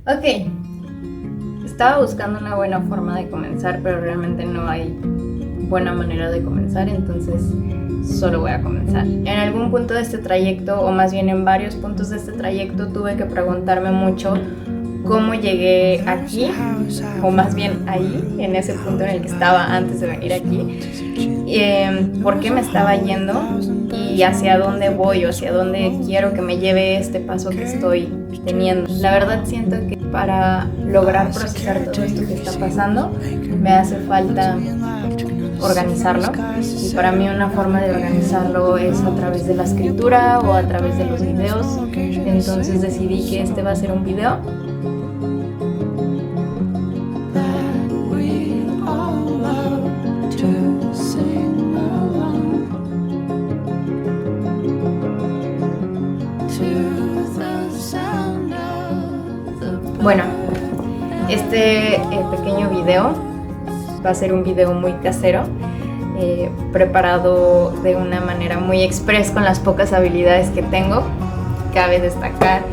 Ok, estaba buscando una buena forma de comenzar, pero realmente no hay buena manera de comenzar, entonces solo voy a comenzar. En algún punto de este trayecto, o más bien en varios puntos de este trayecto, tuve que preguntarme mucho cómo llegué aquí, o más bien ahí, en ese punto en el que estaba antes de venir aquí, por qué me estaba yendo y hacia dónde voy o hacia dónde quiero que me lleve este paso que estoy teniendo. La verdad siento que para lograr procesar todo esto que está pasando me hace falta organizarlo, y para mí una forma de organizarlo es a través de la escritura o a través de los videos. Entonces decidí que este va a ser un video. Bueno, este pequeño video va a ser un video muy casero, preparado de una manera muy express con las pocas habilidades que tengo. Cabe destacar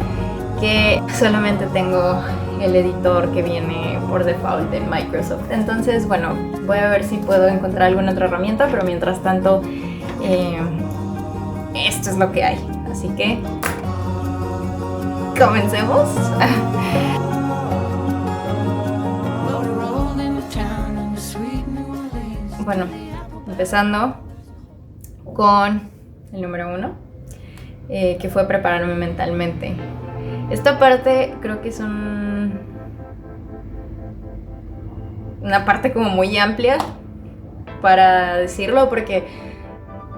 que solamente tengo el editor que viene por default en Microsoft. Entonces, bueno, voy a ver si puedo encontrar alguna otra herramienta, pero mientras tanto, esto es lo que hay. Así que, comencemos. Bueno, empezando con el número 1, que fue prepararme mentalmente. Esta parte creo que es una parte como muy amplia para decirlo, porque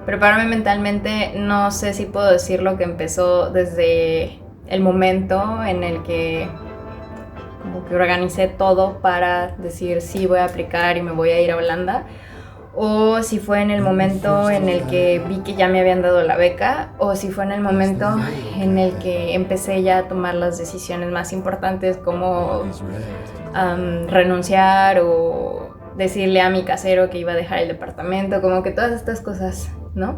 prepararme mentalmente no sé si puedo decirlo que empezó desde el momento en el que como que organicé todo para decir sí, voy a aplicar y me voy a ir a Holanda, o si fue en el momento en el que vi que ya me habían dado la beca, o si fue en el momento en el que empecé ya a tomar las decisiones más importantes, como renunciar o decirle a mi casero que iba a dejar el departamento, como que todas estas cosas, ¿no?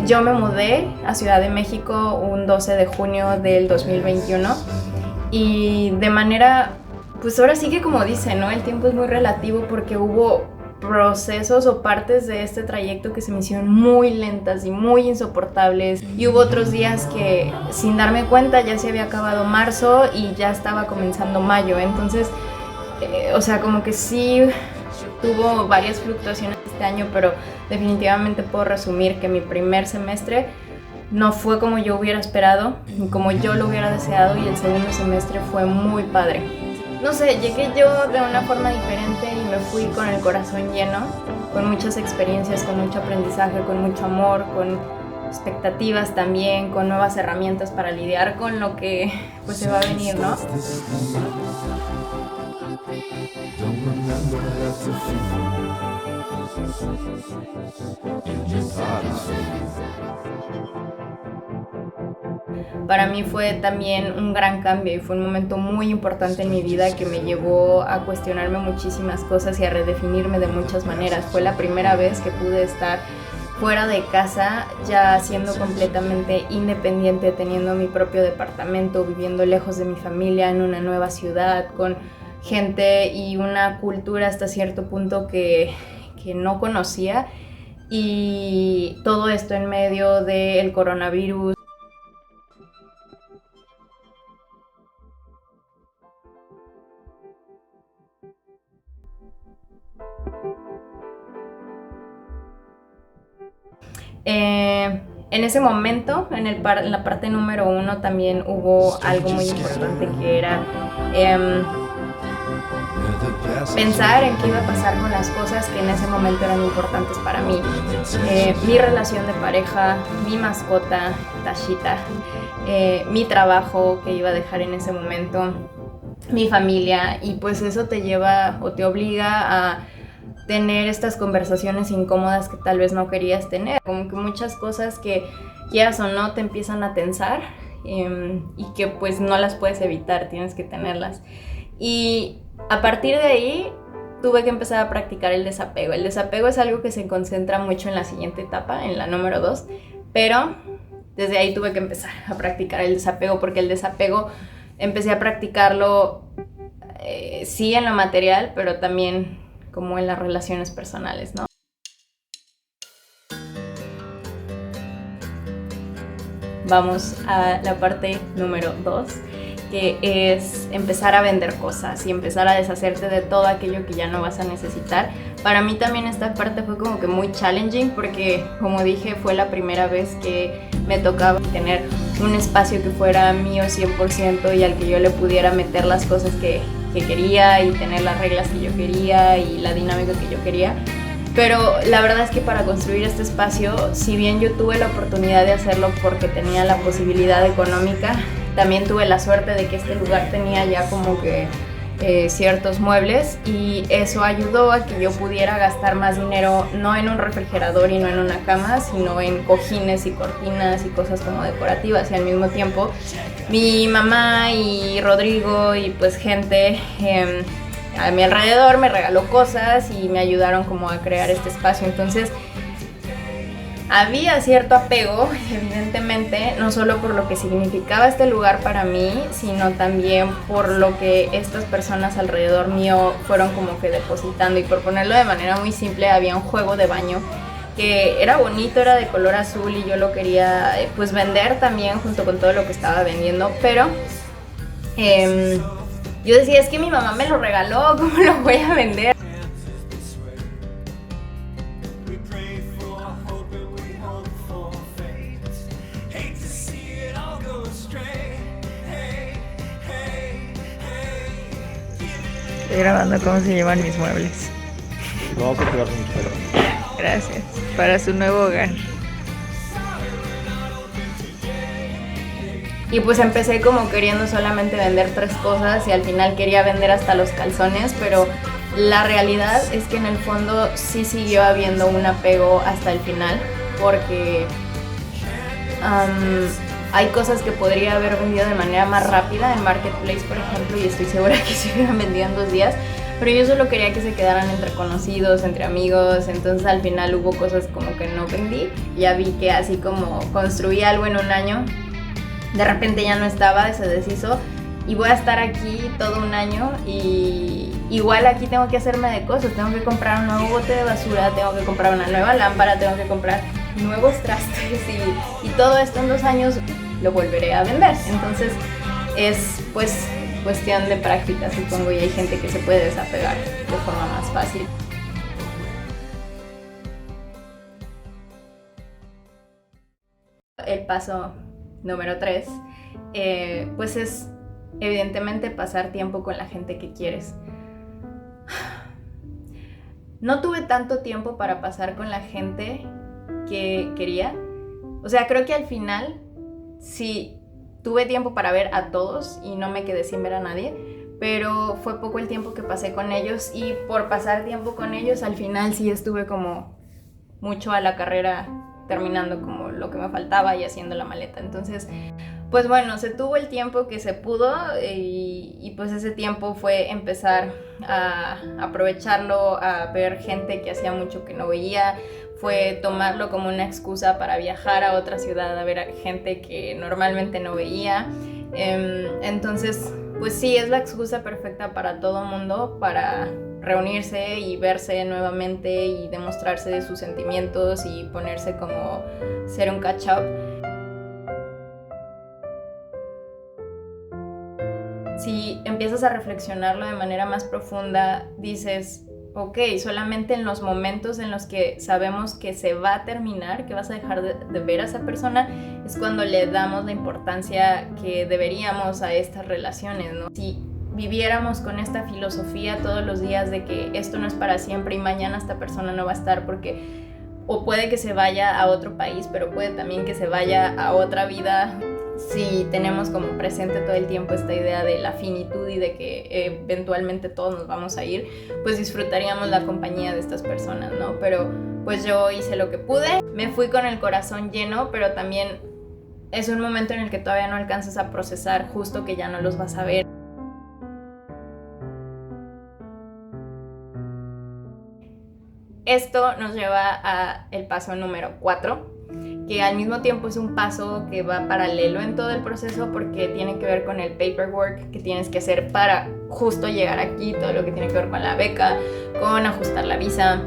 Yo me mudé a Ciudad de México un 12 de junio del 2021 y de manera, pues ahora sí que como dicen, ¿no? El tiempo es muy relativo, porque hubo procesos o partes de este trayecto que se me hicieron muy lentas y muy insoportables, y hubo otros días que sin darme cuenta ya se había acabado marzo y ya estaba comenzando mayo. Entonces, o sea, como que sí tuvo varias fluctuaciones este año, pero definitivamente puedo resumir que mi primer semestre no fue como yo hubiera esperado ni como yo lo hubiera deseado, y el segundo semestre fue muy padre. No sé, llegué yo de una forma diferente y me fui con el corazón lleno, con muchas experiencias, con mucho aprendizaje, con mucho amor, con expectativas también, con nuevas herramientas para lidiar con lo que pues se va a venir, ¿no? Para mí fue también un gran cambio y fue un momento muy importante en mi vida que me llevó a cuestionarme muchísimas cosas y a redefinirme de muchas maneras. Fue la primera vez que pude estar fuera de casa, ya siendo completamente independiente, teniendo mi propio departamento, viviendo lejos de mi familia, en una nueva ciudad, con gente y una cultura hasta cierto punto que no conocía, y todo esto en medio del coronavirus. En ese momento, en la parte número 1, también hubo algo muy importante, que era pensar en qué iba a pasar con las cosas que en ese momento eran importantes para mí. Mi relación de pareja, mi mascota, Tashita, mi trabajo que iba a dejar en ese momento, mi familia, y pues eso te lleva o te obliga a tener estas conversaciones incómodas que tal vez no querías tener, como que muchas cosas que quieras o no te empiezan a tensar, y que pues no las puedes evitar, tienes que tenerlas. Y a partir de ahí tuve que empezar a practicar el desapego. El desapego es algo que se concentra mucho en la siguiente etapa, en la número 2, pero desde ahí tuve que empezar a practicar el desapego, porque el desapego empecé a practicarlo, sí en lo material, pero también como en las relaciones personales, ¿no? Vamos a la parte número 2, que es empezar a vender cosas y empezar a deshacerte de todo aquello que ya no vas a necesitar. Para mí también esta parte fue como que muy challenging porque, como dije, fue la primera vez que me tocaba tener un espacio que fuera mío 100% y al que yo le pudiera meter las cosas que quería y tener las reglas que yo quería y la dinámica que yo quería. Pero la verdad es que para construir este espacio, si bien yo tuve la oportunidad de hacerlo porque tenía la posibilidad económica, también tuve la suerte de que este lugar tenía ya como que ciertos muebles, y eso ayudó a que yo pudiera gastar más dinero no en un refrigerador y no en una cama, sino en cojines y cortinas y cosas como decorativas. Y al mismo tiempo mi mamá y Rodrigo y pues gente a mi alrededor me regaló cosas y me ayudaron como a crear este espacio. Entonces había cierto apego, evidentemente, no solo por lo que significaba este lugar para mí, sino también por lo que estas personas alrededor mío fueron como que depositando. Y por ponerlo de manera muy simple, había un juego de baño que era bonito, era de color azul y yo lo quería pues vender también junto con todo lo que estaba vendiendo, pero yo decía, es que mi mamá me lo regaló, ¿cómo lo voy a vender? Estoy grabando cómo se llevan mis muebles. Vamos a pegar mucho, pero... Gracias. Para su nuevo hogar. Y pues empecé como queriendo solamente vender 3 cosas y al final quería vender hasta los calzones, pero la realidad es que en el fondo sí siguió habiendo un apego hasta el final, porque hay cosas que podría haber vendido de manera más rápida en Marketplace, por ejemplo, y estoy segura que se hubieran vendido en 2 días, pero yo solo quería que se quedaran entre conocidos, entre amigos. Entonces al final hubo cosas como que no vendí. Ya vi que así como construí algo en un año, de repente ya no estaba, se deshizo, y voy a estar aquí todo un año y igual aquí tengo que hacerme de cosas, tengo que comprar un nuevo bote de basura, tengo que comprar una nueva lámpara, tengo que comprar nuevos trastes y todo esto en 2 años lo volveré a vender. Entonces es pues cuestión de práctica, supongo, y hay gente que se puede desapegar de forma más fácil. El paso número 3, pues es evidentemente pasar tiempo con la gente que quieres. No tuve tanto tiempo para pasar con la gente que quería. O sea, creo que al final sí tuve tiempo para ver a todos y no me quedé sin ver a nadie, pero fue poco el tiempo que pasé con ellos, y por pasar tiempo con ellos al final sí estuve como mucho a la carrera terminando como lo que me faltaba y haciendo la maleta. Entonces pues bueno, se tuvo el tiempo que se pudo, y pues ese tiempo fue empezar a aprovecharlo, a ver gente que hacía mucho que no veía, fue tomarlo como una excusa para viajar a otra ciudad a ver a gente que normalmente no veía. Entonces pues sí, es la excusa perfecta para todo mundo, para reunirse y verse nuevamente y demostrarse de sus sentimientos y ponerse como ser un catch up. Si empiezas a reflexionarlo de manera más profunda, dices, ok, solamente en los momentos en los que sabemos que se va a terminar, que vas a dejar de ver a esa persona, es cuando le damos la importancia que deberíamos a estas relaciones, ¿no? Si viviéramos con esta filosofía todos los días de que esto no es para siempre y mañana esta persona no va a estar, porque o puede que se vaya a otro país, pero puede también que se vaya a otra vida. Si tenemos como presente todo el tiempo esta idea de la finitud y de que eventualmente todos nos vamos a ir, pues disfrutaríamos la compañía de estas personas, ¿no? Pero pues yo hice lo que pude, me fui con el corazón lleno, pero también es un momento en el que todavía no alcanzas a procesar justo que ya no los vas a ver. Esto nos lleva a el paso número 4, que al mismo tiempo es un paso que va paralelo en todo el proceso porque tiene que ver con el paperwork que tienes que hacer para justo llegar aquí, todo lo que tiene que ver con la beca, con ajustar la visa,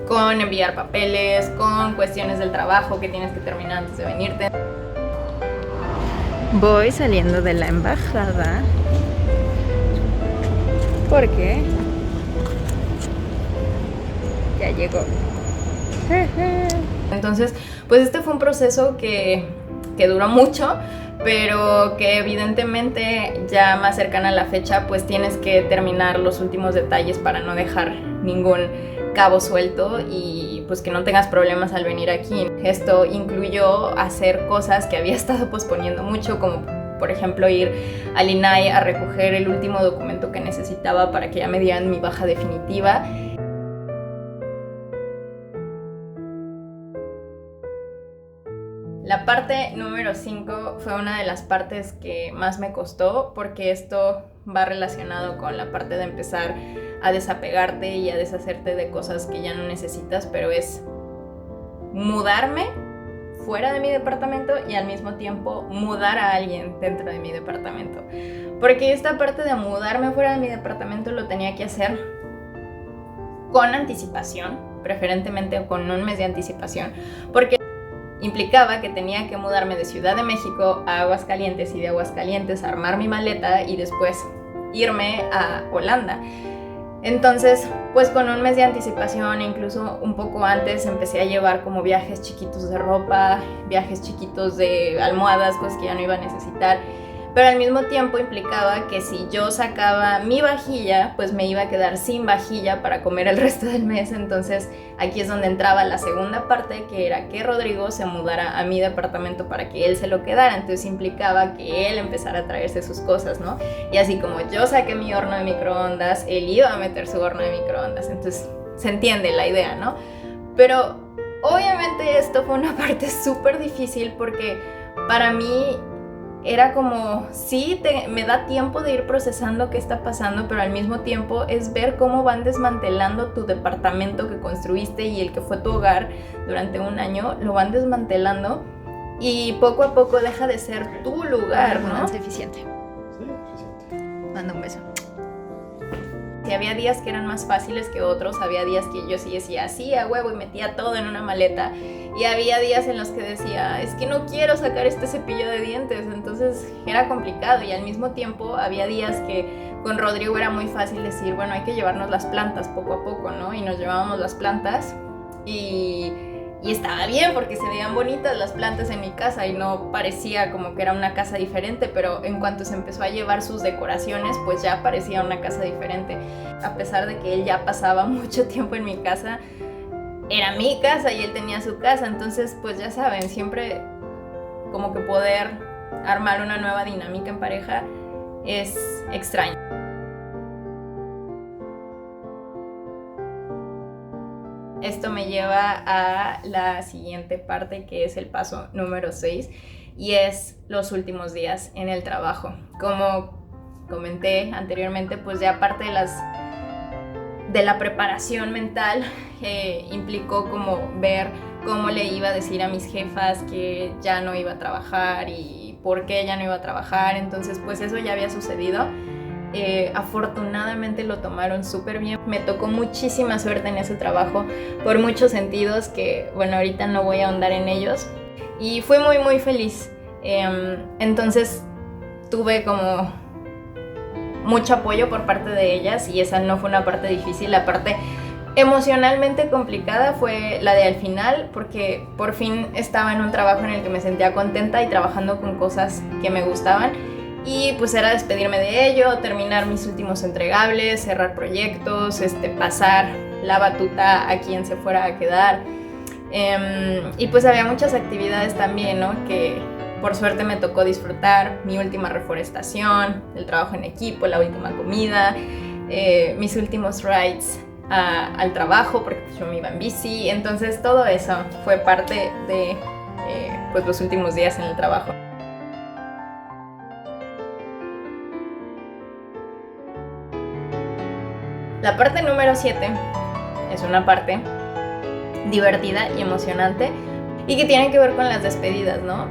con enviar papeles, con cuestiones del trabajo que tienes que terminar antes de venirte. Voy saliendo de la embajada porque ya llegó. Entonces, pues este fue un proceso que duró mucho, pero que evidentemente ya más cercana a la fecha, pues tienes que terminar los últimos detalles para no dejar ningún cabo suelto y pues que no tengas problemas al venir aquí. Esto incluyó hacer cosas que había estado posponiendo mucho, como por ejemplo ir al INAI a recoger el último documento que necesitaba para que ya me dieran mi baja definitiva. La parte número 5 fue una de las partes que más me costó porque esto va relacionado con la parte de empezar a desapegarte y a deshacerte de cosas que ya no necesitas, pero es mudarme fuera de mi departamento y al mismo tiempo mudar a alguien dentro de mi departamento. Porque esta parte de mudarme fuera de mi departamento lo tenía que hacer con anticipación, preferentemente con un mes de anticipación, porque implicaba que tenía que mudarme de Ciudad de México a Aguascalientes y de Aguascalientes a armar mi maleta y después irme a Holanda. Entonces, pues con un mes de anticipación, incluso un poco antes, empecé a llevar como viajes chiquitos de ropa, viajes chiquitos de almohadas, cosas que ya no iba a necesitar. Pero al mismo tiempo implicaba que si yo sacaba mi vajilla, pues me iba a quedar sin vajilla para comer el resto del mes. Entonces aquí es donde entraba la segunda parte, que era que Rodrigo se mudara a mi departamento para que él se lo quedara. Entonces implicaba que él empezara a traerse sus cosas, ¿no? Y así como yo saqué mi horno de microondas, él iba a meter su horno de microondas. Entonces se entiende la idea, ¿no? Pero obviamente esto fue una parte súper difícil porque para mí era como, sí, me da tiempo de ir procesando qué está pasando, pero al mismo tiempo es ver cómo van desmantelando tu departamento que construiste y el que fue tu hogar durante un año, lo van desmantelando y poco a poco deja de ser tu lugar, ¿no? Es eficiente. Sí, eficiente. Manda un beso. Si había días que eran más fáciles que otros, había días que yo sí decía así a huevo y metía todo en una maleta, y había días en los que decía, es que no quiero sacar este cepillo de dientes, entonces era complicado. Y al mismo tiempo había días que con Rodrigo era muy fácil decir, bueno, hay que llevarnos las plantas poco a poco, ¿no? Y nos llevábamos las plantas y estaba bien porque se veían bonitas las plantas en mi casa y no parecía como que era una casa diferente, pero en cuanto se empezó a llevar sus decoraciones, pues ya parecía una casa diferente. A pesar de que él ya pasaba mucho tiempo en mi casa, era mi casa y él tenía su casa, entonces pues ya saben, siempre como que poder armar una nueva dinámica en pareja es extraño. Esto me lleva a la siguiente parte, que es el paso número 6, y es los últimos días en el trabajo. Como comenté anteriormente, pues ya parte de la preparación mental implicó como ver cómo le iba a decir a mis jefas que ya no iba a trabajar y por qué ya no iba a trabajar. Entonces pues eso ya había sucedido. Afortunadamente lo tomaron súper bien. Me tocó muchísima suerte en ese trabajo por muchos sentidos que, bueno, ahorita no voy a ahondar en ellos. Y fui muy muy feliz. Entonces tuve como mucho apoyo por parte de ellas y esa no fue una parte difícil. La parte emocionalmente complicada fue la de al final, porque por fin estaba en un trabajo en el que me sentía contenta y trabajando con cosas que me gustaban. Y pues era despedirme de ello, terminar mis últimos entregables, cerrar proyectos, pasar la batuta a quien se fuera a quedar. Y pues había muchas actividades también, ¿no? Que por suerte me tocó disfrutar: mi última reforestación, el trabajo en equipo, la última comida, mis últimos rides al trabajo, porque pues yo me iba en bici. Entonces todo eso fue parte de pues los últimos días en el trabajo. La parte número 7 es una parte divertida y emocionante, y que tiene que ver con las despedidas, ¿no?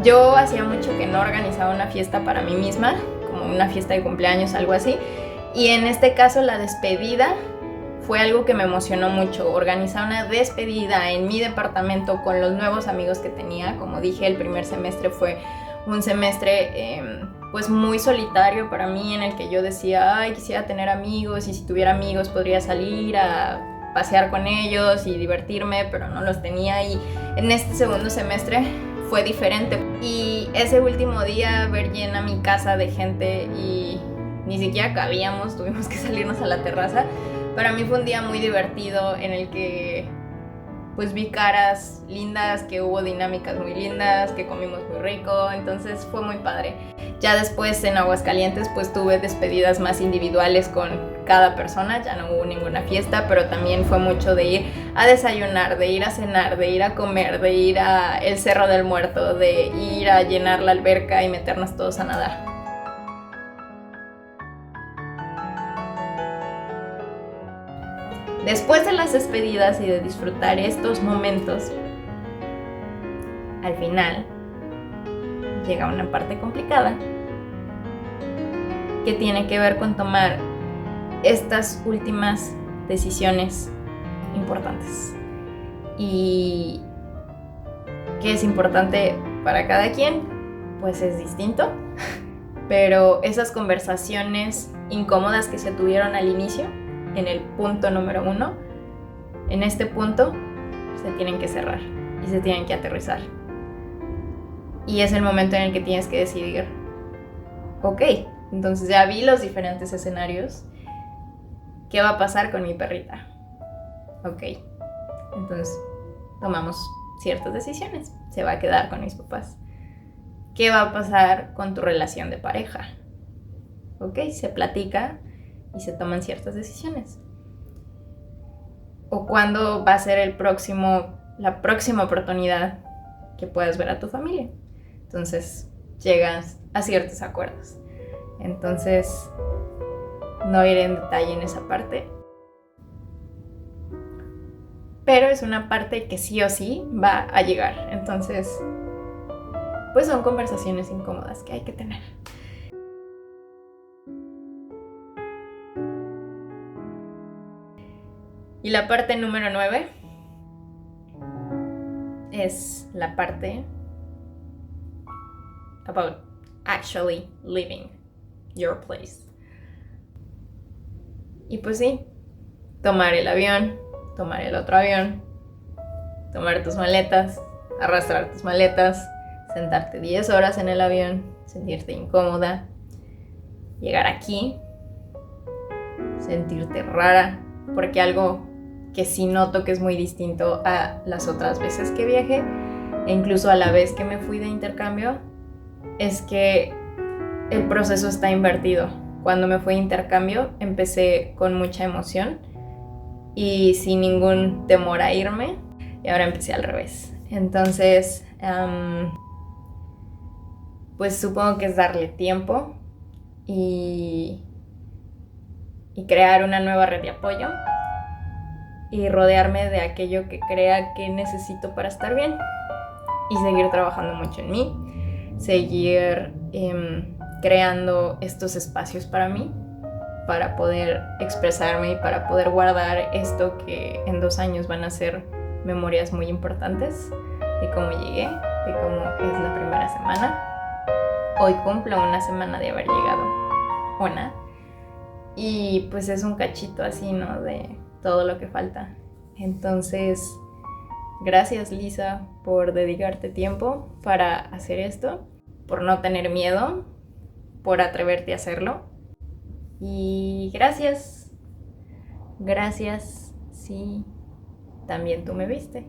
Yo hacía mucho que no organizaba una fiesta para mí misma, como una fiesta de cumpleaños, algo así, y en este caso la despedida fue algo que me emocionó mucho. Organizar una despedida en mi departamento con los nuevos amigos que tenía. Como dije, el primer semestre fue un semestre pues muy solitario para mí, en el que yo decía, ay, quisiera tener amigos, y si tuviera amigos podría salir a pasear con ellos y divertirme, pero no los tenía. Y en este segundo semestre fue diferente, y ese último día ver llena mi casa de gente y ni siquiera cabíamos, tuvimos que salirnos a la terraza. Para mí fue un día muy divertido, en el que pues vi caras lindas, que hubo dinámicas muy lindas, que comimos muy rico, entonces fue muy padre. Ya después en Aguascalientes pues tuve despedidas más individuales con cada persona, ya no hubo ninguna fiesta, pero también fue mucho de ir a desayunar, de ir a cenar, de ir a comer, de ir a el Cerro del Muerto, de ir a llenar la alberca y meternos todos a nadar. Después de las despedidas y de disfrutar estos momentos, al final llega una parte complicada que tiene que ver con tomar estas últimas decisiones importantes. Y que es importante para cada quien, pues es distinto, pero esas conversaciones incómodas que se tuvieron al inicio, en el punto número 1, en este punto se tienen que cerrar y se tienen que aterrizar. Y es el momento en el que tienes que decidir, ok, entonces ya vi los diferentes escenarios, ¿qué va a pasar con mi perrita? Ok, entonces tomamos ciertas decisiones. Se va a quedar con mis papás. ¿Qué va a pasar con tu relación de pareja? Ok, se platica y se toman ciertas decisiones. O cuándo va a ser la próxima oportunidad que puedas ver a tu familia. Entonces llegas a ciertos acuerdos. Entonces no iré en detalle en esa parte, pero es una parte que sí o sí va a llegar. Entonces pues son conversaciones incómodas que hay que tener. Y la parte número 9 es la parte about actually leaving your place. Y pues sí, tomar el avión, tomar el otro avión, tomar tus maletas, arrastrar tus maletas, sentarte 10 horas en el avión, sentirte incómoda, llegar aquí, sentirte rara, porque algo que sí noto que es muy distinto a las otras veces que viajé, e incluso a la vez que me fui de intercambio, es que el proceso está invertido. Cuando me fui de intercambio empecé con mucha emoción y sin ningún temor a irme, y ahora empecé al revés. Entonces, pues supongo que es darle tiempo y crear una nueva red de apoyo y rodearme de aquello que crea que necesito para estar bien, y seguir trabajando mucho en mí, seguir creando estos espacios para mí, para poder expresarme y para poder guardar esto que en 2 años van a ser memorias muy importantes de cómo llegué, de cómo es la primera semana. Hoy cumplo una semana de haber llegado, una, y pues es un cachito así, ¿no?, de todo lo que falta. Entonces, gracias, Lisa, por dedicarte tiempo para hacer esto, por no tener miedo, por atreverte a hacerlo. Y gracias, sí, también tú me viste.